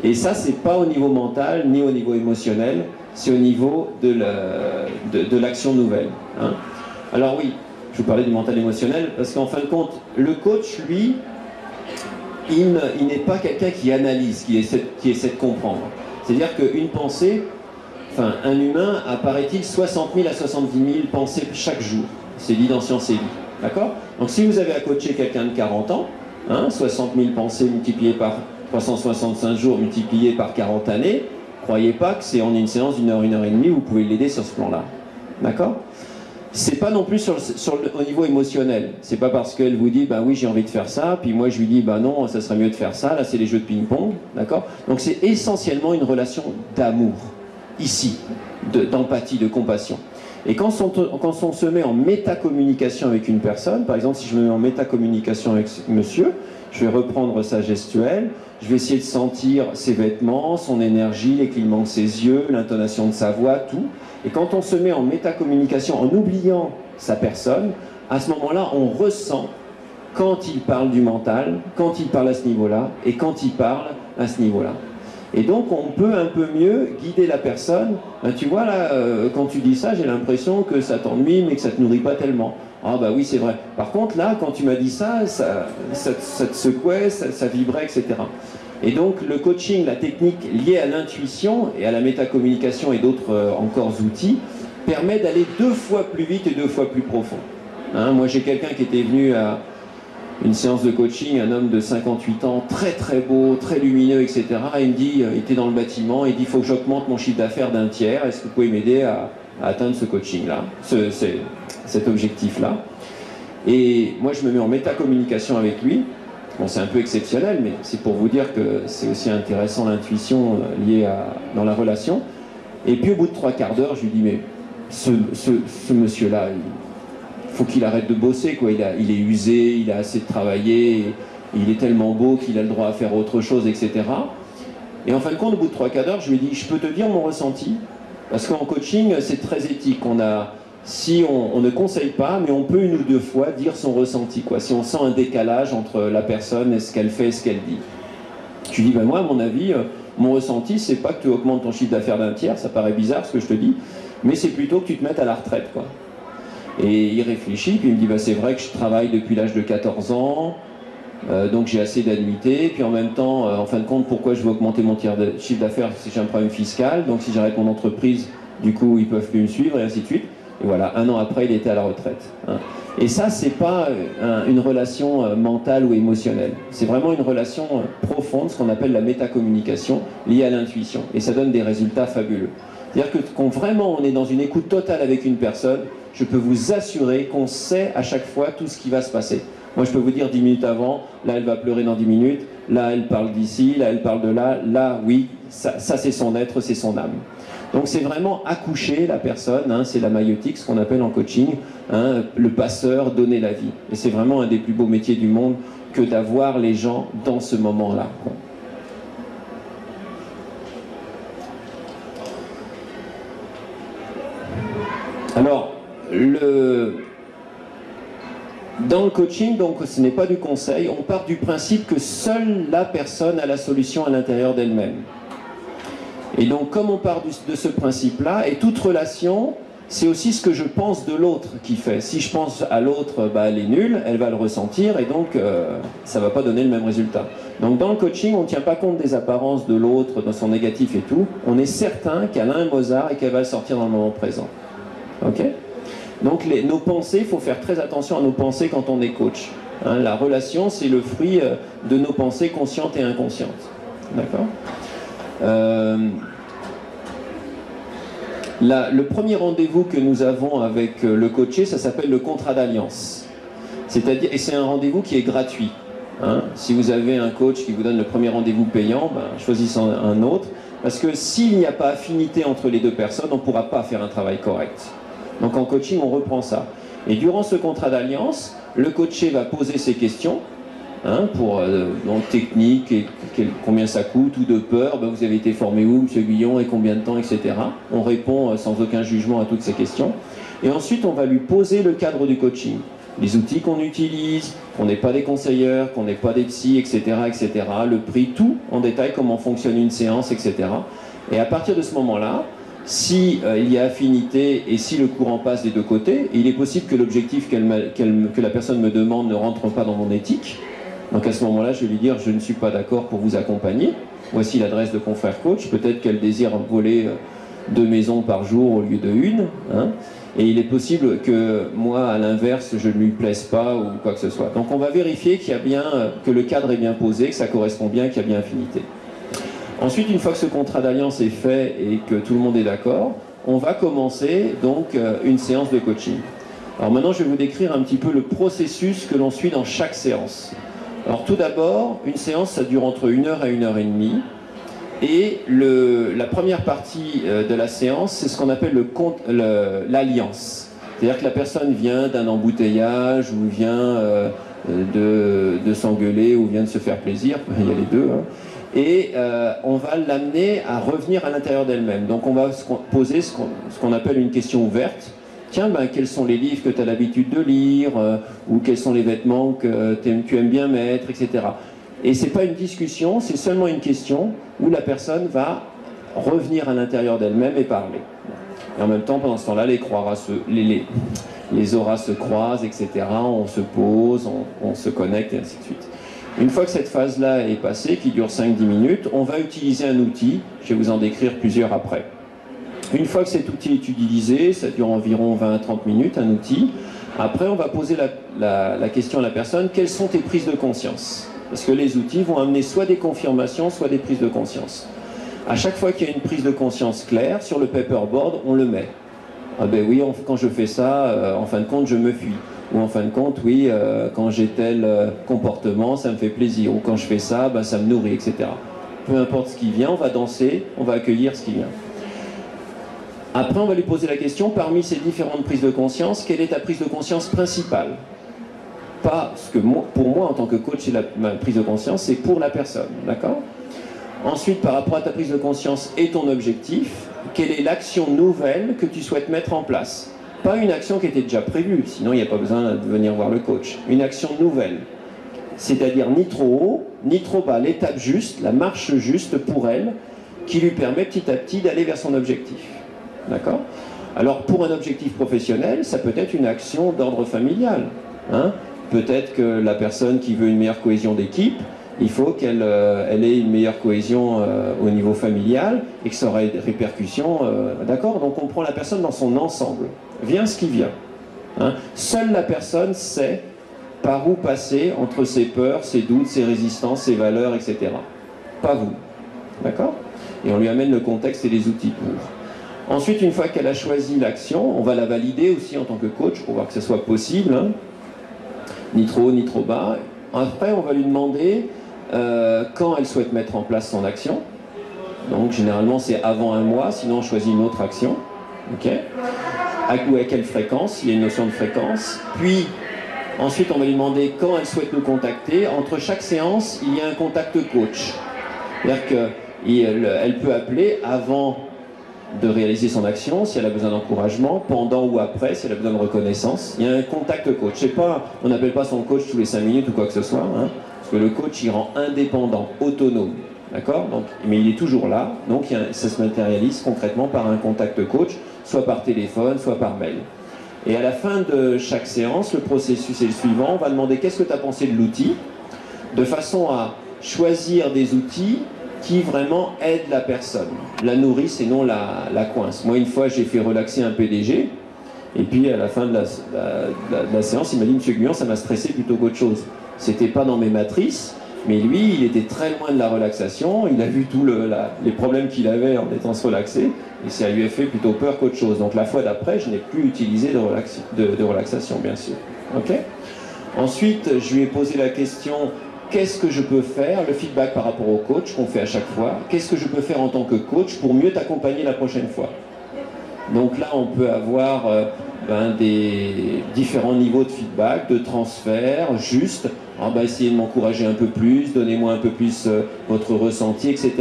Et ça, c'est pas au niveau mental, ni au niveau émotionnel, c'est au niveau de l'action nouvelle. Hein. Alors oui, je vous parlais du mental émotionnel, parce qu'en fin de compte, le coach, lui, il n'est pas quelqu'un qui analyse, qui essaie de comprendre. C'est-à-dire qu'une pensée, enfin, un humain a, paraît-il, 60 000 à 70 000 pensées chaque jour. C'est dit dans Science et Vie. D'accord ? Donc si vous avez à coacher quelqu'un de 40 ans, hein, 60 000 pensées multipliées par 365 jours multipliées par 40 années, croyez pas que c'est en une séance d'1 heure, 1 heure et demie, vous pouvez l'aider sur ce plan-là. D'accord ? C'est pas non plus au niveau émotionnel. C'est pas parce qu'elle vous dit, bah oui, j'ai envie de faire ça, puis moi je lui dis, bah non, ça serait mieux de faire ça, là c'est les jeux de ping-pong, d'accord ? Donc c'est essentiellement une relation d'amour, ici, d'empathie, de compassion. Et quand on se met en métacommunication avec une personne, par exemple, si je me mets en métacommunication avec monsieur, je vais reprendre sa gestuelle, je vais essayer de sentir ses vêtements, son énergie, les clignements de ses yeux, l'intonation de sa voix, tout. Et quand on se met en métacommunication, en oubliant sa personne, à ce moment-là, on ressent quand il parle du mental, quand il parle à ce niveau-là, et quand il parle à ce niveau-là. Et donc, on peut un peu mieux guider la personne. Ben, tu vois, là, quand tu dis ça, j'ai l'impression que ça t'ennuie, mais que ça te nourrit pas tellement. Ah bah oui, c'est vrai. Par contre, là, quand tu m'as dit ça te secouait, ça vibrait, etc. Et donc, le coaching, la technique liée à l'intuition et à la métacommunication et d'autres encore outils, permet d'aller 2 fois plus vite et 2 fois plus profond. Hein, moi, j'ai quelqu'un qui était venu à une séance de coaching, un homme de 58 ans, très très beau, très lumineux, etc. Et il me dit, il était dans le bâtiment, il dit, il faut que j'augmente mon chiffre d'affaires d'1 tiers, est-ce que vous pouvez m'aider à atteindre ce coaching-là, cet objectif-là. Et moi, je me mets en métacommunication avec lui. Bon, c'est un peu exceptionnel, mais c'est pour vous dire que c'est aussi intéressant l'intuition liée dans la relation. Et puis au bout de 3/4 d'heure, je lui dis, mais ce monsieur-là, il faut qu'il arrête de bosser, quoi. Il est usé, il a assez de travailler, il est tellement beau qu'il a le droit à faire autre chose, etc. Et en fin de compte, au bout de 3/4 d'heure, je lui ai dit, je peux te dire mon ressenti, parce qu'en coaching, c'est très éthique. Si on ne conseille pas, mais on peut 1 ou 2 fois dire son ressenti, quoi. Si on sent un décalage entre la personne et ce qu'elle fait et ce qu'elle dit. Je lui dis, ben moi, à mon avis, mon ressenti, c'est pas que tu augmentes ton chiffre d'affaires d'1 tiers, ça paraît bizarre ce que je te dis, mais c'est plutôt que tu te mettes à la retraite, quoi. Et il réfléchit, puis il me dit bah, c'est vrai que je travaille depuis l'âge de 14 ans, donc j'ai assez d'annuités, puis en même temps, en fin de compte, pourquoi je veux augmenter mon chiffre d'affaires si j'ai un problème fiscal, donc si j'arrête mon entreprise, du coup ils peuvent plus me suivre, et ainsi de suite. Et voilà, 1 an après, il était à la retraite. Hein. Et ça, c'est pas une relation mentale ou émotionnelle. C'est vraiment une relation profonde, ce qu'on appelle la métacommunication, liée à l'intuition. Et ça donne des résultats fabuleux. C'est-à-dire que quand vraiment on est dans une écoute totale avec une personne, je peux vous assurer qu'on sait à chaque fois tout ce qui va se passer. Moi, je peux vous dire 10 minutes avant, là, elle va pleurer dans 10 minutes, là, elle parle d'ici, là, elle parle de là, là, oui, ça c'est son être, c'est son âme. Donc c'est vraiment accoucher la personne, hein, c'est la maïeutique, ce qu'on appelle en coaching, hein, le passeur, donner la vie. Et c'est vraiment un des plus beaux métiers du monde que d'avoir les gens dans ce moment-là. Alors, dans le coaching, donc ce n'est pas du conseil, on part du principe que seule la personne a la solution à l'intérieur d'elle-même. Et donc, comme on part de ce principe-là, et toute relation, c'est aussi ce que je pense de l'autre qui fait. Si je pense à l'autre, bah, elle est nulle, elle va le ressentir, et donc ça ne va pas donner le même résultat. Donc dans le coaching, on ne tient pas compte des apparences de l'autre, de son négatif et tout. On est certain qu'elle a un Mozart et qu'elle va le sortir dans le moment présent. Ok ? Donc nos pensées, il faut faire très attention à nos pensées quand on est coach. Hein, la relation, c'est le fruit de nos pensées conscientes et inconscientes. D'accord ? Le premier rendez-vous que nous avons avec le coaché, ça s'appelle le contrat d'alliance. C'est-à-dire, et c'est un rendez-vous qui est gratuit. Hein. Si vous avez un coach qui vous donne le premier rendez-vous payant, ben, choisissez un autre. Parce que s'il n'y a pas affinité entre les deux personnes, on ne pourra pas faire un travail correct. Donc en coaching, on reprend ça. Et durant ce contrat d'alliance, le coaché va poser ses questions. Hein, pour donc technique, combien ça coûte, ou de peur, ben vous avez été formé où, M. Guillon, et combien de temps, etc. On répond sans aucun jugement à toutes ces questions. Et ensuite, on va lui poser le cadre du coaching. Les outils qu'on utilise, qu'on n'est pas des conseilleurs, qu'on n'est pas des psys, etc., etc. Le prix, tout en détail, comment fonctionne une séance, etc. Et à partir de ce moment-là, si il y a affinité et si le courant passe des deux côtés, il est possible que l'objectif que la personne me demande ne rentre pas dans mon éthique. Donc à ce moment-là, je vais lui dire, je ne suis pas d'accord pour vous accompagner. Voici l'adresse de Confrère Coach. Peut-être qu'elle désire voler 2 maisons par jour au lieu de 1. Hein. Et il est possible que moi, à l'inverse, je ne lui plaise pas ou quoi que ce soit. Donc on va vérifier qu'il y a bien, que le cadre est bien posé, que ça correspond bien, qu'il y a bien affinité. Ensuite, une fois que ce contrat d'alliance est fait et que tout le monde est d'accord, on va commencer donc une séance de coaching. Alors maintenant, je vais vous décrire un petit peu le processus que l'on suit dans chaque séance. Alors tout d'abord, une séance, ça dure entre 1 heure et 1 heure et demie. Et la première partie de la séance, c'est ce qu'on appelle l'alliance. C'est-à-dire que la personne vient d'un embouteillage, ou vient de s'engueuler, ou vient de se faire plaisir, il y a les deux. Hein. Et on va l'amener à revenir à l'intérieur d'elle-même. Donc on va poser ce qu'on appelle une question ouverte. Tiens, ben, quels sont les livres que tu as l'habitude de lire, ou quels sont les vêtements que tu aimes bien mettre, etc. Et ce n'est pas une discussion, c'est seulement une question où la personne va revenir à l'intérieur d'elle-même et parler. Et en même temps, pendant ce temps-là, les auras se croisent, etc. On se pose, on se connecte, et ainsi de suite. Une fois que cette phase-là est passée, qui dure 5-10 minutes, on va utiliser un outil. Je vais vous en décrire plusieurs après. Une fois que cet outil est utilisé, ça dure environ 20 à 30 minutes, un outil. Après, on va poser la question à la personne, quelles sont tes prises de conscience? Parce que les outils vont amener soit des confirmations, soit des prises de conscience. À chaque fois qu'il y a une prise de conscience claire, sur le paperboard, on le met. Ah ben oui, quand je fais ça, en fin de compte, je me fuis. Ou en fin de compte, oui, quand j'ai tel comportement, ça me fait plaisir. Ou quand je fais ça, ben, ça me nourrit, etc. Peu importe ce qui vient, on va danser, on va accueillir ce qui vient. Après, on va lui poser la question, parmi ces différentes prises de conscience, quelle est ta prise de conscience principale? Pas ce que pour moi, en tant que coach, c'est ma prise de conscience, c'est pour la personne, d'accord? Ensuite, par rapport à ta prise de conscience et ton objectif, quelle est l'action nouvelle que tu souhaites mettre en place? Pas une action qui était déjà prévue, sinon il n'y a pas besoin de venir voir le coach. Une action nouvelle, c'est-à-dire ni trop haut, ni trop bas, l'étape juste, la marche juste pour elle, qui lui permet petit à petit d'aller vers son objectif. D'accord? Alors pour un objectif professionnel, ça peut être une action d'ordre familial. Hein. Peut-être que la personne qui veut une meilleure cohésion d'équipe, il faut qu'elle ait une meilleure cohésion au niveau familial et que ça aurait des répercussions. D'accord? Donc on prend la personne dans son ensemble. Vient ce qui vient. Hein. Seule la personne sait par où passer entre ses peurs, ses doutes, ses résistances, ses valeurs, etc. Pas vous. D'accord? Et on lui amène le contexte et les outils pour. Ensuite, une fois qu'elle a choisi l'action, on va la valider aussi en tant que coach pour voir que ce soit possible. Hein. Ni trop haut, ni trop bas. Après, on va lui demander quand elle souhaite mettre en place son action. Donc, généralement, c'est avant un mois, sinon on choisit une autre action. Ok. Ou à quelle fréquence, il y a une notion de fréquence. Puis, ensuite, on va lui demander quand elle souhaite nous contacter. Entre chaque séance, il y a un contact coach. C'est-à-dire qu'elle peut appeler avant de réaliser son action, si elle a besoin d'encouragement, pendant ou après, si elle a besoin de reconnaissance. Il y a un contact coach. Je sais pas, on n'appelle pas son coach tous les 5 minutes ou quoi que ce soit, hein, parce que le coach, il rend indépendant, autonome. D'accord? Donc, mais il est toujours là, donc ça se matérialise concrètement par un contact coach, soit par téléphone, soit par mail. Et à la fin de chaque séance, le processus est le suivant. On va demander qu'est-ce que tu as pensé de l'outil, de façon à choisir des outils qui vraiment aident la personne, la nourrissent et non la coince. Moi, une fois, j'ai fait relaxer un PDG, et puis à la fin de la séance, il m'a dit « Monsieur Guyon, ça m'a stressé plutôt qu'autre chose. C'était pas dans mes matrices, mais lui, il était très loin de la relaxation, il a vu tous les problèmes qu'il avait en étant se relaxer, et ça lui a fait plutôt peur qu'autre chose. Donc la fois d'après, je n'ai plus utilisé de relaxation, bien sûr. Okay. Ensuite, je lui ai posé la question « Qu'est-ce que je peux faire ?» Le feedback par rapport au coach qu'on fait à chaque fois. « Qu'est-ce que je peux faire en tant que coach pour mieux t'accompagner la prochaine fois ?» Donc là, on peut avoir des différents niveaux de feedback, de transfert, juste, essayez de m'encourager un peu plus, donnez-moi un peu plus votre ressenti, etc.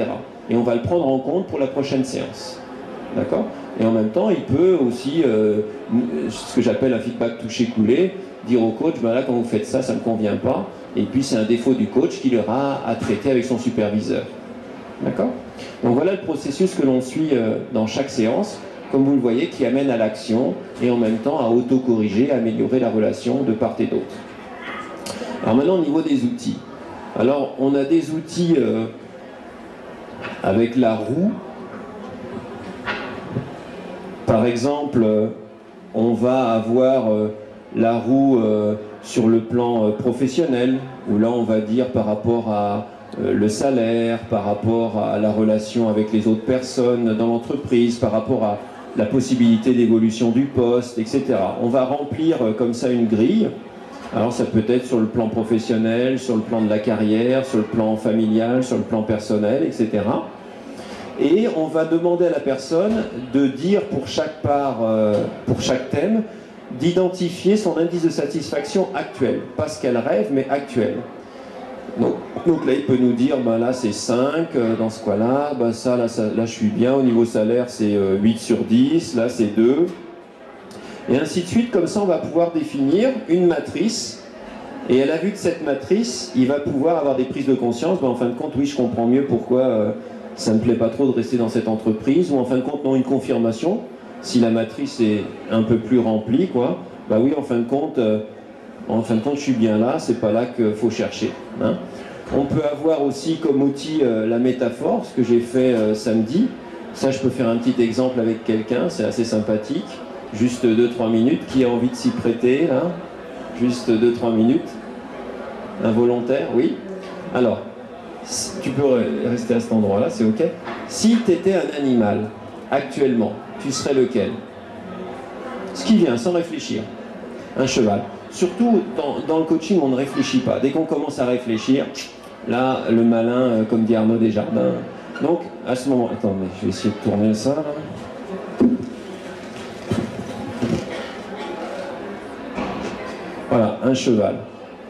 Et on va le prendre en compte pour la prochaine séance. D'accord? Et en même temps, il peut aussi, ce que j'appelle un feedback touché-coulé, dire au coach, là, quand vous faites ça, ça ne me convient pas. Et puis, c'est un défaut du coach qu'il aura à traiter avec son superviseur. D'accord? Donc voilà le processus que l'on suit dans chaque séance, comme vous le voyez, qui amène à l'action et en même temps à auto-corriger, à améliorer la relation de part et d'autre. Alors maintenant, au niveau des outils. Alors, on a des outils avec la roue. Par exemple, on va avoir la roue sur le plan professionnel, où là, on va dire par rapport à le salaire, par rapport à la relation avec les autres personnes dans l'entreprise, par rapport à la possibilité d'évolution du poste, etc. On va remplir comme ça une grille. Alors ça peut être sur le plan professionnel, sur le plan de la carrière, sur le plan familial, sur le plan personnel, etc. Et on va demander à la personne de dire pour chaque part, pour chaque thème, d'identifier son indice de satisfaction actuel. Pas ce qu'elle rêve, mais actuel. Donc là, il peut nous dire, là c'est 5, dans ce cas-là, là je suis bien, au niveau salaire c'est 8 sur 10, là c'est 2. Et ainsi de suite, comme ça on va pouvoir définir une matrice, et à la vue de cette matrice, il va pouvoir avoir des prises de conscience, en fin de compte, oui je comprends mieux pourquoi ça ne me plaît pas trop de rester dans cette entreprise, ou en fin de compte, non, une confirmation, si la matrice est un peu plus remplie, quoi, oui, en fin de compte, je suis bien là, c'est pas là qu'il faut chercher. Hein. On peut avoir aussi comme outil la métaphore, ce que j'ai fait samedi. Ça, je peux faire un petit exemple avec quelqu'un, c'est assez sympathique. Juste 2-3 minutes. Qui a envie de s'y prêter, là? Juste 2-3 minutes. Un volontaire, oui. Alors, tu peux rester à cet endroit-là, c'est OK. Si tu étais un animal, actuellement, tu serais lequel? Ce qui vient, sans réfléchir. Un cheval. Surtout, dans le coaching, on ne réfléchit pas. Dès qu'on commence à réfléchir, là, le malin, comme dit Arnaud Desjardins. Donc, à ce moment... Attends, mais je vais essayer de tourner ça, là. Voilà, un cheval.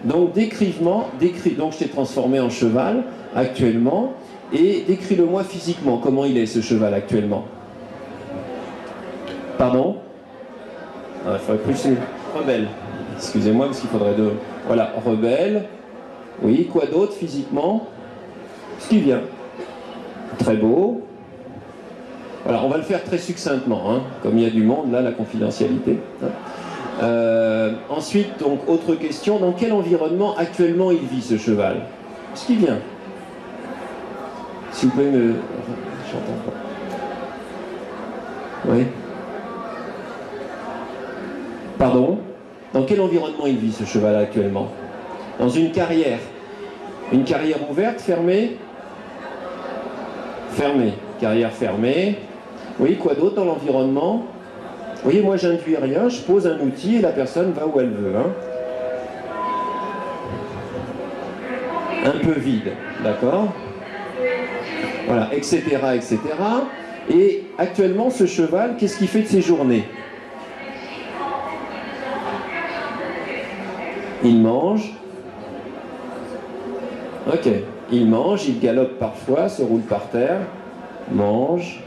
Donc, donc je t'ai transformé en cheval, actuellement, et décris-le-moi physiquement. Comment il est, ce cheval, actuellement? Pardon? Il faudrait plus... Rebelle. Excusez-moi, parce qu'il faudrait deux. Voilà, rebelle. Oui, quoi d'autre physiquement? Ce qui vient. Très beau. Voilà, on va le faire très succinctement, hein, comme il y a du monde, là, la confidentialité. Ensuite, donc, autre question, dans quel environnement actuellement il vit ce cheval? Est-ce qu'il vient? Si vous pouvez me... J'entends pas. Oui. Pardon? Dans quel environnement il vit ce cheval actuellement? Dans une carrière. Une carrière ouverte, fermée? Fermée. Carrière fermée. Oui, quoi d'autre dans l'environnement? Vous voyez, moi j'induis rien, je pose un outil et la personne va où elle veut. Hein. Un peu vide, d'accord? Voilà, etc., etc. Et actuellement, ce cheval, qu'est-ce qu'il fait de ses journées? Il mange. Ok, il mange, il galope parfois, se roule par terre, mange,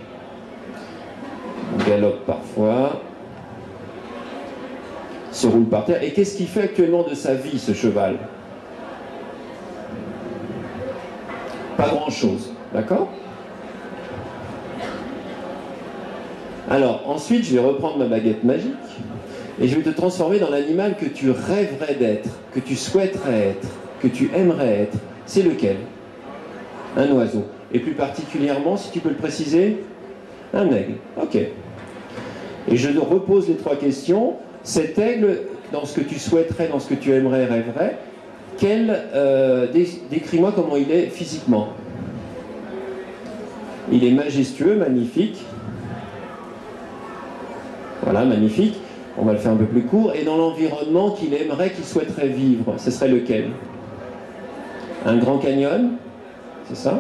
galope parfois, se roule par terre. Et qu'est-ce qu'il fait actuellement de sa vie, ce cheval? Pas grand-chose, d'accord? Alors, ensuite, je vais reprendre ma baguette magique et je vais te transformer dans l'animal que tu rêverais d'être, que tu souhaiterais être, que tu aimerais être. C'est lequel? Un oiseau. Et plus particulièrement, si tu peux le préciser, un aigle. Ok. Et je repose les trois questions. Cet aigle, dans ce que tu souhaiterais, dans ce que tu aimerais, rêverais, décris-moi comment il est physiquement. Il est majestueux, magnifique. Voilà, magnifique. On va le faire un peu plus court. Et dans l'environnement qu'il aimerait, qu'il souhaiterait vivre, ce serait lequel? Un grand canyon, c'est ça?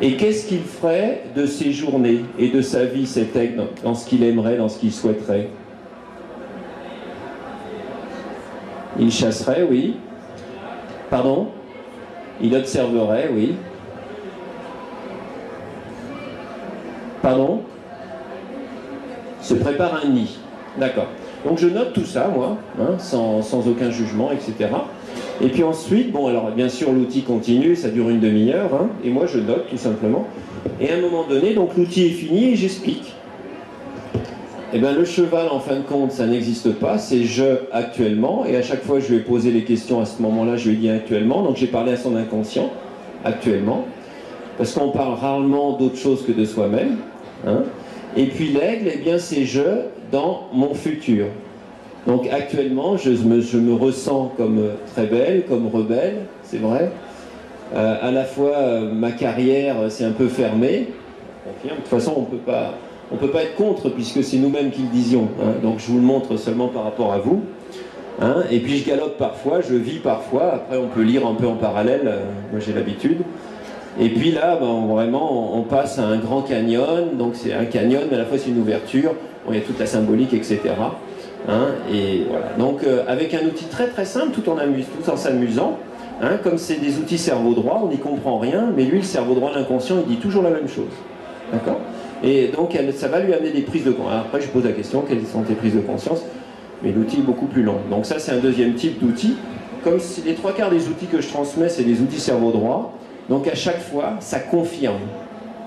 Et qu'est-ce qu'il ferait de ses journées et de sa vie, cet aigle, dans ce qu'il aimerait, dans ce qu'il souhaiterait? Il chasserait, oui. Pardon? Il observerait, oui. Pardon? Se prépare un nid. D'accord. Donc je note tout ça, moi, hein, sans aucun jugement, etc. Et puis ensuite, bon, alors bien sûr, l'outil continue, ça dure une demi-heure, hein, et moi je note tout simplement. Et à un moment donné, donc l'outil est fini et j'explique. Eh bien, le cheval, en fin de compte, ça n'existe pas, c'est je actuellement, et à chaque fois, je lui ai posé les questions à ce moment-là, je lui ai dit actuellement, donc j'ai parlé à son inconscient, actuellement, parce qu'on parle rarement d'autre chose que de soi-même, hein. Et puis l'aigle, eh bien, c'est je dans mon futur. Donc actuellement, je me ressens comme très belle, comme rebelle, c'est vrai. À la fois, ma carrière, c'est un peu fermé. De toute façon, on peut pas être contre, puisque c'est nous-mêmes qui le disions. Hein. Donc je vous le montre seulement par rapport à vous. Hein. Et puis je galope parfois, je vis parfois. Après, on peut lire un peu en parallèle. Moi, j'ai l'habitude. Et puis là, ben, vraiment, on passe à un grand canyon. Donc c'est un canyon, mais à la fois c'est une ouverture. Bon, il y a toute la symbolique, etc. Hein, et voilà. Donc avec un outil très très simple, tout en s'amusant, hein, comme c'est des outils cerveau droit, on n'y comprend rien, mais lui, le cerveau droit, l'inconscient, il dit toujours la même chose. D'accord? Et donc ça va lui amener des prises de conscience. Après, je pose la question, quelles sont tes prises de conscience? Mais l'outil est beaucoup plus long. Donc ça, c'est un deuxième type d'outil. Comme les trois quarts des outils que je transmets, c'est des outils cerveau droit, donc à chaque fois, ça confirme.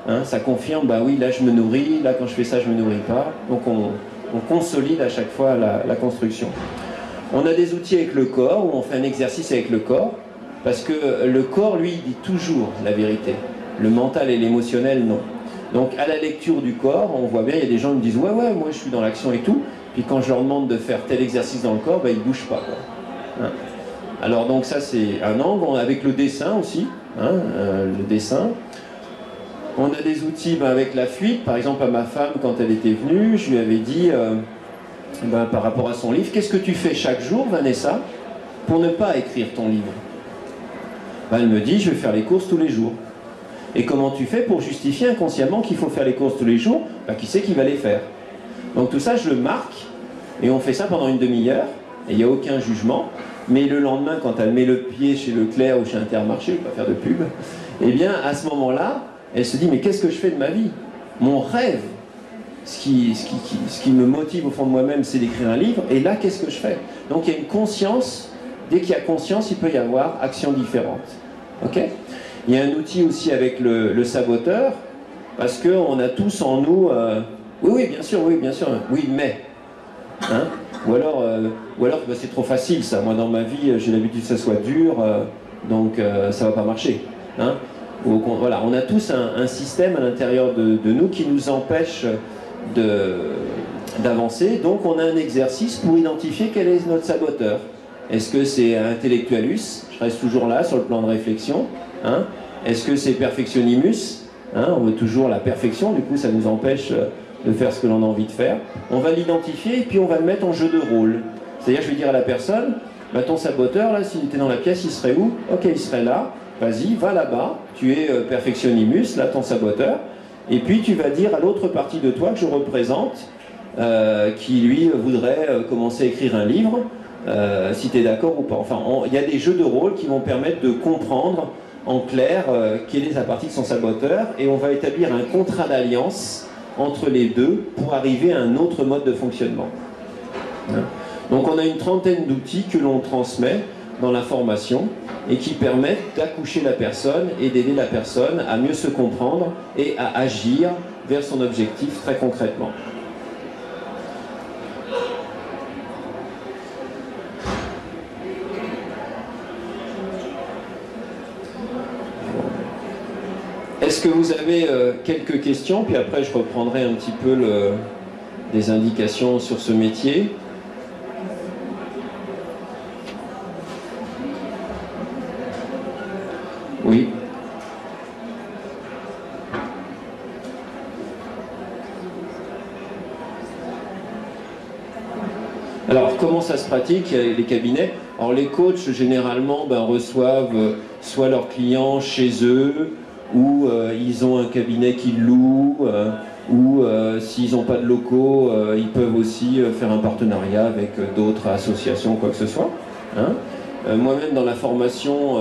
Hein, ça confirme, bah oui, là je me nourris, là quand je fais ça, je me nourris pas. Donc on consolide à chaque fois la construction. On a des outils avec le corps, où on fait un exercice avec le corps, parce que le corps, lui, il dit toujours la vérité. Le mental et l'émotionnel, non. Donc à la lecture du corps, on voit bien, il y a des gens qui me disent « Ouais, ouais, moi je suis dans l'action et tout », puis quand je leur demande de faire tel exercice dans le corps, bah, ils ne bougent pas. Quoi. Hein. Alors donc ça, c'est un angle, avec le dessin aussi, hein, le dessin. On a des outils avec la fuite. Par exemple, à ma femme, quand elle était venue, je lui avais dit, par rapport à son livre, qu'est-ce que tu fais chaque jour, Vanessa, pour ne pas écrire ton livre? Elle me dit, je vais faire les courses tous les jours. Et comment tu fais pour justifier inconsciemment qu'il faut faire les courses tous les jours? Qui sait qui va les faire? Donc tout ça, je le marque, et on fait ça pendant une demi-heure, et il n'y a aucun jugement. Mais le lendemain, quand elle met le pied chez Leclerc ou chez Intermarché, je ne vais pas faire de pub, eh bien, à ce moment-là, elle se dit, mais qu'est-ce que je fais de ma vie? Mon rêve, ce qui me motive au fond de moi-même, c'est d'écrire un livre, et là, qu'est-ce que je fais? Donc il y a une conscience, dès qu'il y a conscience, il peut y avoir action différente. Ok? Il y a un outil aussi avec le saboteur, Parce qu'on a tous en nous, oui, bien sûr, oui, mais. Hein, ou alors bah, c'est trop facile ça. Moi dans ma vie, j'ai l'habitude que ça soit dur, donc ça va pas marcher. Hein. Voilà, on a tous un système à l'intérieur de nous qui nous empêche d'avancer. Donc on a un exercice pour identifier quel est notre saboteur. Est-ce que c'est intellectualus? Je reste toujours là sur le plan de réflexion. Hein. Est-ce que c'est perfectionimus? Hein, on veut toujours la perfection, du coup ça nous empêche de faire ce que l'on a envie de faire. On va l'identifier et puis on va le mettre en jeu de rôle. C'est-à-dire je vais dire à la personne, bah, ton saboteur là, s'il était dans la pièce, il serait où? Ok, il serait là, vas-y, va là-bas, tu es perfectionimus, là ton saboteur, et puis tu vas dire à l'autre partie de toi que je représente, qui lui voudrait commencer à écrire un livre, si tu es d'accord ou pas. Enfin, il y a des jeux de rôle qui vont permettre de comprendre en clair quelle est la partie de son saboteur, et on va établir un contrat d'alliance entre les deux pour arriver à un autre mode de fonctionnement. Donc on a une trentaine d'outils que l'on transmet dans la formation et qui permettent d'accoucher la personne et d'aider la personne à mieux se comprendre et à agir vers son objectif très concrètement. Est-ce que vous avez quelques questions? Puis après, je reprendrai un petit peu des indications sur ce métier. Oui. Alors, comment ça se pratique, les cabinets? Alors, les coachs, généralement, reçoivent soit leurs clients chez eux, ou ils ont un cabinet qu'ils louent, ou s'ils n'ont pas de locaux, ils peuvent aussi faire un partenariat avec d'autres associations, quoi que ce soit. Hein. Moi-même, dans la formation,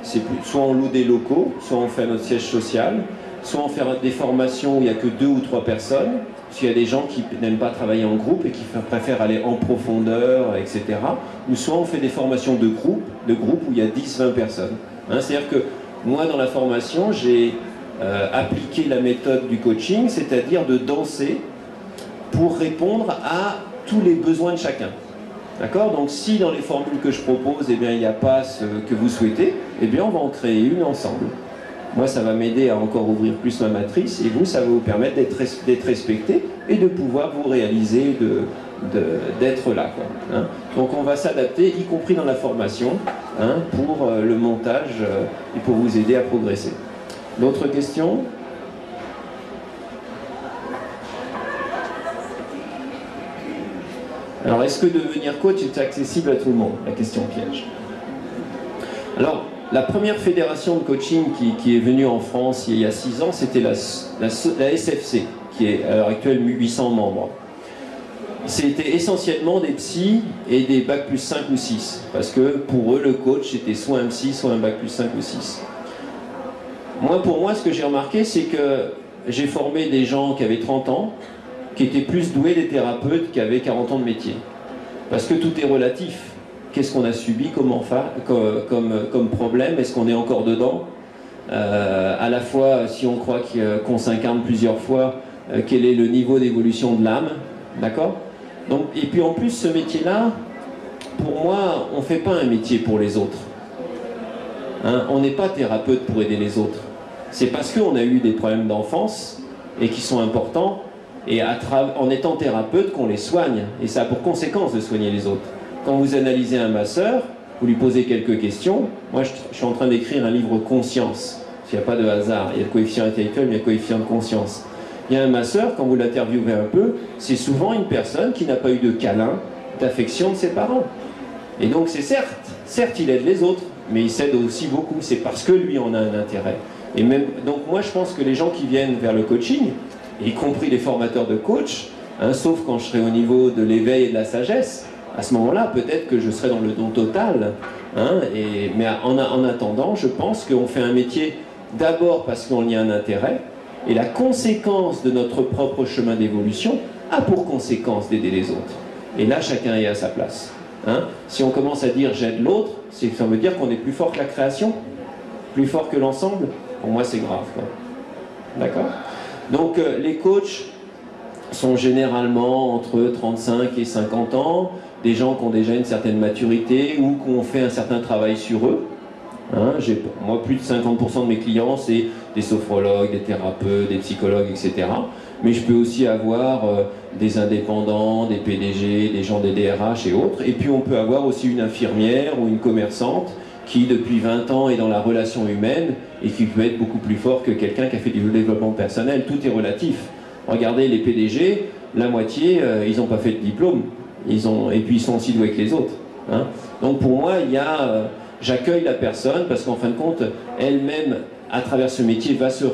soit on loue des locaux, soit on fait notre siège social, soit on fait des formations où il n'y a que 2 ou 3 personnes, parce qu'il y a des gens qui n'aiment pas travailler en groupe et qui préfèrent aller en profondeur, etc. Ou soit on fait des formations de groupe où il y a 10-20 personnes. Hein. C'est-à-dire que moi, dans la formation, j'ai appliqué la méthode du coaching, c'est-à-dire de danser pour répondre à tous les besoins de chacun. D'accord? Donc si dans les formules que je propose, eh bien, il n'y a pas ce que vous souhaitez, eh bien, on va en créer une ensemble. Moi, ça va m'aider à encore ouvrir plus ma matrice, et vous, ça va vous permettre d'être respecté et de pouvoir vous réaliser, d'être là, quoi, hein. Donc on va s'adapter, y compris dans la formation, hein, pour le montage et pour vous aider à progresser. D'autres questions? Alors, est-ce que devenir coach est accessible à tout le monde? La question piège. Alors, la première fédération de coaching qui est venue en France il y a 6 ans, c'était la SFC, qui est à l'heure actuelle 800 membres. C'était essentiellement des psys et des bac plus 5 ou 6, parce que pour eux, le coach était soit un psy, soit un bac plus 5 ou 6. Pour moi, ce que j'ai remarqué, c'est que j'ai formé des gens qui avaient 30 ans, qui étaient plus doués des thérapeutes qui avaient 40 ans de métier. Parce que tout est relatif. Qu'est-ce qu'on a subi comme problème? Est-ce qu'on est encore dedans? À la fois, si on croit qu'on s'incarne plusieurs fois, quel est le niveau d'évolution de l'âme? D'accord? Donc, et puis en plus, ce métier-là, pour moi, on ne fait pas un métier pour les autres. Hein, on n'est pas thérapeute pour aider les autres. C'est parce qu'on a eu des problèmes d'enfance et qui sont importants, et en étant thérapeute qu'on les soigne. Et ça a pour conséquence de soigner les autres. Quand vous analysez un masseur, vous lui posez quelques questions. Moi, je suis en train d'écrire un livre conscience. Il n'y a pas de hasard. Il y a le coefficient intellectuel, mais il y a le coefficient de conscience. Il y a un masseur, quand vous l'interviewez un peu, c'est souvent une personne qui n'a pas eu de câlin, d'affection de ses parents. Et donc, c'est certes, il aide les autres, mais il s'aide aussi beaucoup. C'est parce que lui en a un intérêt. Et même, donc, moi, je pense que les gens qui viennent vers le coaching, y compris les formateurs de coach, hein, sauf quand je serai au niveau de l'éveil et de la sagesse, à ce moment-là, peut-être que je serai dans le don total. Hein, mais en attendant, je pense qu'on fait un métier d'abord parce qu'on y a un intérêt, et la conséquence de notre propre chemin d'évolution a pour conséquence d'aider les autres. Et là, chacun est à sa place. Hein. Si on commence à dire « j'aide l'autre », ça veut dire qu'on est plus fort que la création, plus fort que l'ensemble. Pour moi, c'est grave. D'accord ? Donc les coachs sont généralement entre 35 et 50 ans, des gens qui ont déjà une certaine maturité ou qui ont fait un certain travail sur eux. Hein, moi, plus de 50% de mes clients, c'est des sophrologues, des thérapeutes, des psychologues, etc. Mais je peux aussi avoir des indépendants, des PDG, des gens des DRH et autres. Et puis on peut avoir aussi une infirmière ou une commerçante qui, depuis 20 ans, est dans la relation humaine et qui peut être beaucoup plus fort que quelqu'un qui a fait du développement personnel. Tout est relatif. Regardez les PDG, la moitié, ils n'ont pas fait de diplôme. Et puis ils sont aussi doués que les autres. Hein. Donc pour moi, il y a... j'accueille la personne parce qu'en fin de compte, elle-même, à travers ce métier, va se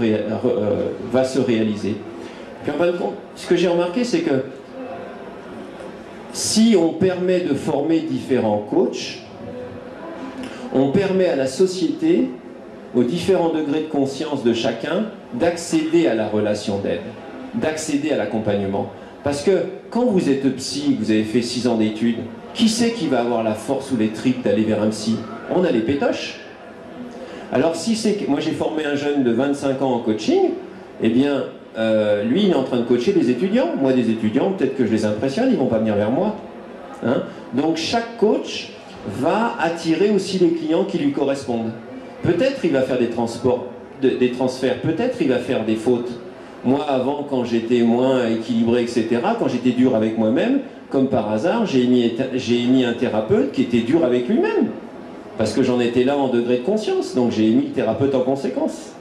réaliser. Puis en fin de compte, ce que j'ai remarqué, c'est que si on permet de former différents coachs, on permet à la société, aux différents degrés de conscience de chacun, d'accéder à la relation d'aide, d'accéder à l'accompagnement. Parce que quand vous êtes psy, vous avez fait 6 ans d'études, qui c'est qui va avoir la force ou les tripes d'aller vers un psy? On a les pétoches. Alors si c'est que moi j'ai formé un jeune de 25 ans en coaching, eh bien lui il est en train de coacher des étudiants. Moi des étudiants, peut-être que je les impressionne, ils ne vont pas venir vers moi. Hein? Donc chaque coach va attirer aussi les clients qui lui correspondent. Peut-être il va faire des transferts, peut-être il va faire des fautes. Moi avant, quand j'étais moins équilibré, etc., quand j'étais dur avec moi-même, comme par hasard, j'ai émis un thérapeute qui était dur avec lui-même. Parce que j'en étais là en degré de conscience, donc j'ai émis le thérapeute en conséquence.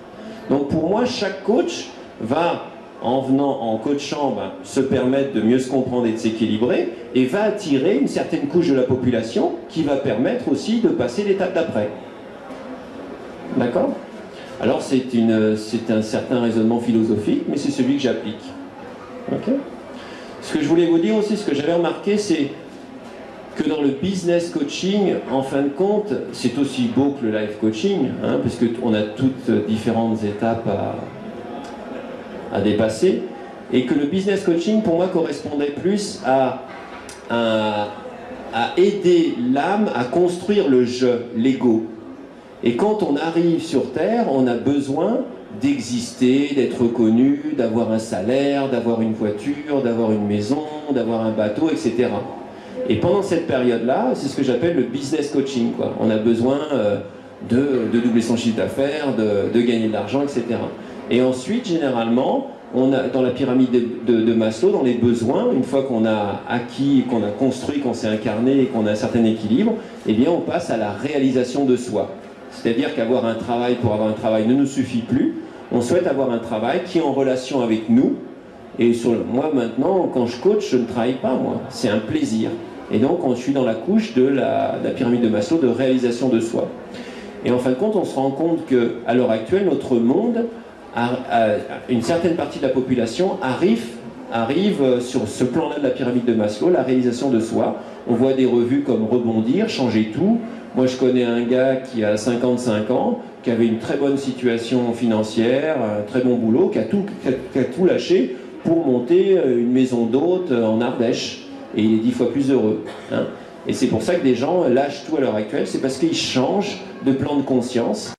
Donc pour moi, chaque coach va, en coachant, se permettre de mieux se comprendre et de s'équilibrer, et va attirer une certaine couche de la population qui va permettre aussi de passer l'étape d'après. D'accord? Alors c'est un certain raisonnement philosophique, mais c'est celui que j'applique. Okay? Ce que je voulais vous dire aussi, ce que j'avais remarqué, c'est que dans le business coaching, en fin de compte, c'est aussi beau que le life coaching, hein, parce qu'on a toutes différentes étapes à dépasser, et que le business coaching, pour moi, correspondait plus à aider l'âme à construire le je, l'ego. Et quand on arrive sur Terre, on a besoin d'exister, d'être reconnu, d'avoir un salaire, d'avoir une voiture, d'avoir une maison, d'avoir un bateau, etc. Et pendant cette période-là, c'est ce que j'appelle le business coaching, quoi. On a besoin de doubler son chiffre d'affaires, de gagner de l'argent, etc. Et ensuite, généralement, on a, dans la pyramide de Maslow, dans les besoins, une fois qu'on a acquis, qu'on a construit, qu'on s'est incarné et qu'on a un certain équilibre, eh bien on passe à la réalisation de soi. C'est-à-dire qu'avoir un travail pour avoir un travail ne nous suffit plus. On souhaite avoir un travail qui est en relation avec nous. Et moi maintenant, quand je coach, je ne travaille pas, moi. C'est un plaisir. Et donc, je suis dans la couche de la pyramide de Maslow de réalisation de soi. Et en fin de compte, on se rend compte qu'à l'heure actuelle, notre monde, une certaine partie de la population arrive sur ce plan-là de la pyramide de Maslow, la réalisation de soi. On voit des revues comme Rebondir, Changer tout. Moi, je connais un gars qui a 55 ans, qui avait une très bonne situation financière, un très bon boulot, qui a tout lâché pour monter une maison d'hôte en Ardèche. Et il est 10 fois plus heureux. Hein. Et c'est pour ça que des gens lâchent tout à l'heure actuelle, c'est parce qu'ils changent de plan de conscience.